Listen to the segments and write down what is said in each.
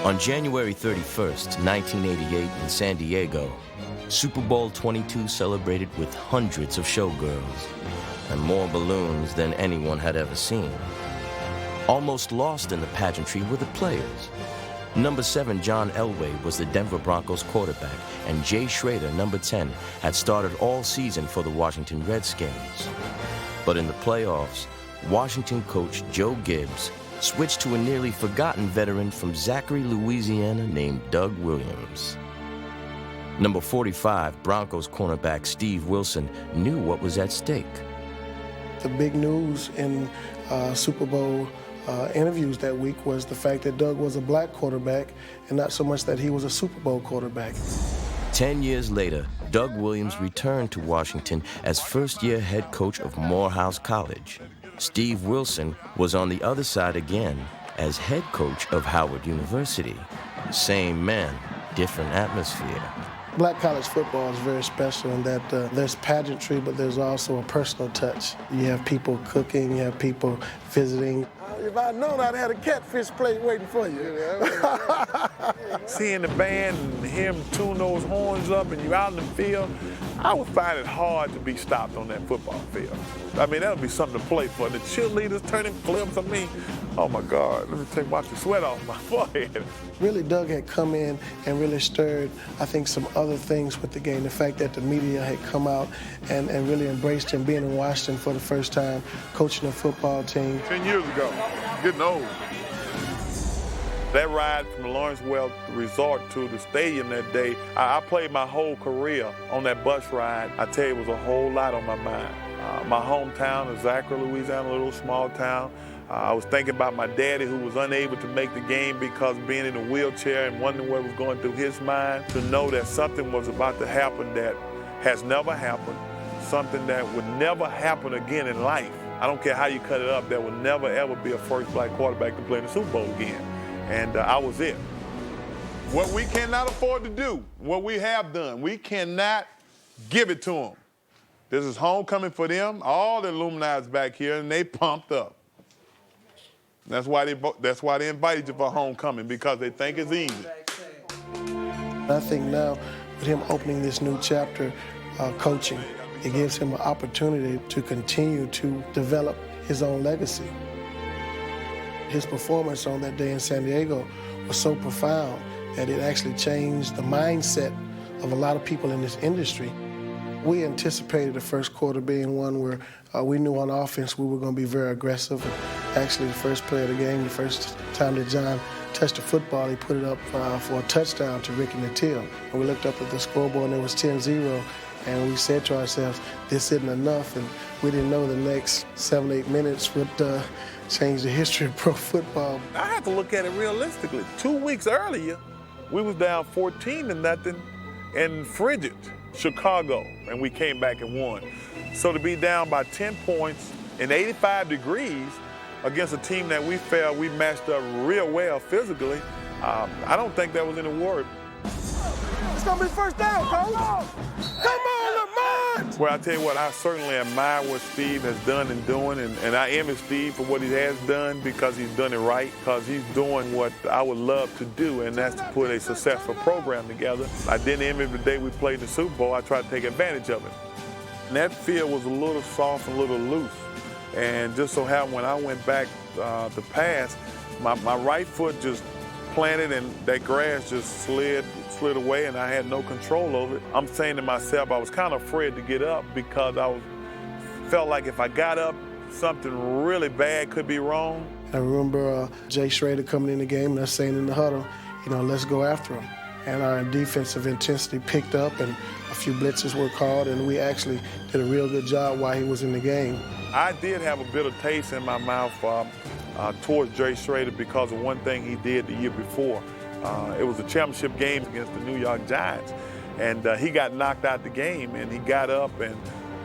On January 31st, 1988 in San Diego, Super Bowl 22 celebrated with hundreds of showgirls and more balloons than anyone had ever seen. Almost lost in the pageantry were the players. Number 7, John Elway, was the Denver Broncos quarterback, and Jay Schrader, number 10, had started all season for the Washington Redskins. But in the playoffs, Washington coach Joe Gibbs switched to a nearly forgotten veteran from Zachary, Louisiana, named Doug Williams. Number 45, Broncos cornerback Steve Wilson, knew what was at stake. The big news in Super Bowl interviews that week was the fact that Doug was a black quarterback and not so much that he was a Super Bowl quarterback. 10 years later, Doug Williams returned to Washington as first-year head coach of Morehouse College. Steve Wilson was on the other side again as head coach of Howard University. Same man, different atmosphere. Black college football is very special in that there's pageantry, but there's also a personal touch. You have people cooking, you have people visiting. If I'd known, I'd had a catfish plate waiting for you. Seeing the band and him tune those horns up and you out in the field, I would find it hard to be stopped on that football field. I mean, that would be something to play for. The cheerleaders turning flips on me. Oh my God, let me wipe the sweat off my forehead. Really, Doug had come in and really stirred, I think, some other things with the game. The fact that the media had come out and really embraced him being in Washington for the first time, coaching a football team. 10 years ago, getting old. That ride from Lawrence Welk Resort to the stadium that day, I played my whole career on that bus ride. I tell you, it was a whole lot on my mind. My hometown of Zachary, Louisiana, a little small town. I was thinking about my daddy who was unable to make the game because being in a wheelchair and wondering what was going through his mind. To know that something was about to happen that has never happened, something that would never happen again in life. I don't care how you cut it up, there will never ever be a first black quarterback to play in the Super Bowl again. And I was it. What we cannot afford to do, what we have done, we cannot give it to them. This is homecoming for them, all the alumni's back here, and they pumped up. That's why they invited you for homecoming, because they think it's easy. I think now, with him opening this new chapter, coaching, it gives him an opportunity to continue to develop his own legacy. His performance on that day in San Diego was so profound that it actually changed the mindset of a lot of people in this industry. We anticipated the first quarter being one where we knew on offense we were going to be very aggressive. Actually, the first play of the game, the first time that John touched the football, he put it up for a touchdown to Ricky Nattil. And we looked up at the scoreboard and it was 10-0. And we said to ourselves, this isn't enough. And we didn't know the next 7-8 minutes would change the history of pro football. I have to look at it realistically. 2 weeks earlier, we was down 14-0 in frigid Chicago, and we came back and won. So to be down by 10 points in 85 degrees against a team that we felt we matched up real well physically, I don't think that was any worry. It's gonna be first down, coach. Come on, Lamont! Well, I tell you what, I certainly admire what Steve has done and doing, and I envy Steve for what he has done because he's done it right, because he's doing what I would love to do, and that's to put a successful program together. I didn't envy the day we played the Super Bowl. I tried to take advantage of it. And that field was a little soft and a little loose, and just so happened when I went back to pass, my right foot just planted and that grass just slid away and I had no control over it. I'm saying to myself, I was kind of afraid to get up because felt like if I got up, something really bad could be wrong. I remember Jay Schrader coming in the game and us saying in the huddle, let's go after him. And our defensive intensity picked up and a few blitzes were called and we actually did a real good job while he was in the game. I did have a bitter taste in my mouth towards Jay Schrader because of one thing he did the year before. It was a championship game against the New York Giants, and he got knocked out the game, and he got up, and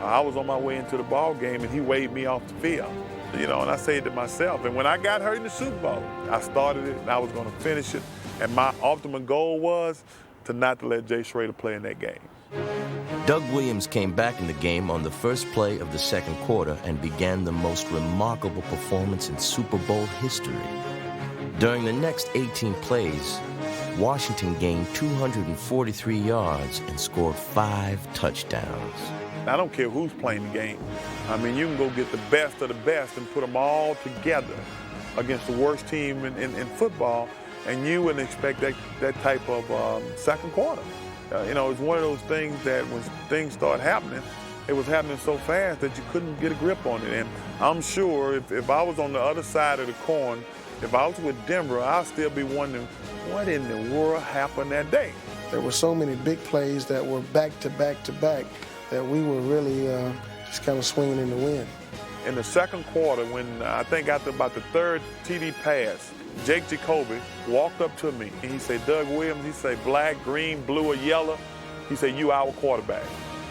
I was on my way into the ball game, and he waved me off the field. And I said to myself, and when I got hurt in the Super Bowl, I started it, and I was going to finish it, and my ultimate goal was to not to let Jay Schrader play in that game. Doug Williams came back in the game on the first play of the second quarter and began the most remarkable performance in Super Bowl history. During the next 18 plays, Washington gained 243 yards and scored 5 touchdowns. I don't care who's playing the game. I mean, you can go get the best of the best and put them all together against the worst team in football, and you wouldn't expect that type of second quarter. You know, it's one of those things that when things start happening, it was happening so fast that you couldn't get a grip on it. And I'm sure if I was on the other side of the coin, if I was with Denver, I'd still be wondering, what in the world happened that day? There were so many big plays that were back to back to back that we were really just kind of swinging in the wind. In the second quarter, when I think after about the third TD pass, Jake Jacoby walked up to me and he said, Doug Williams, he said, black, green, blue, or yellow. He said, you our quarterback.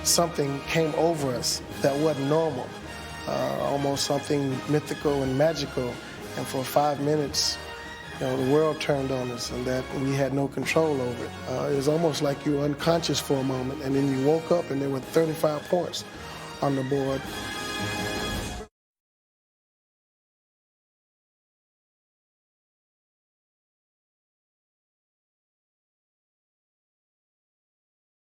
Something came over us that wasn't normal, almost something mythical and magical. And for 5 minutes, you know, the world turned on us and that we had no control over it. It was almost like you were unconscious for a moment, and then you woke up and there were 35 points on the board.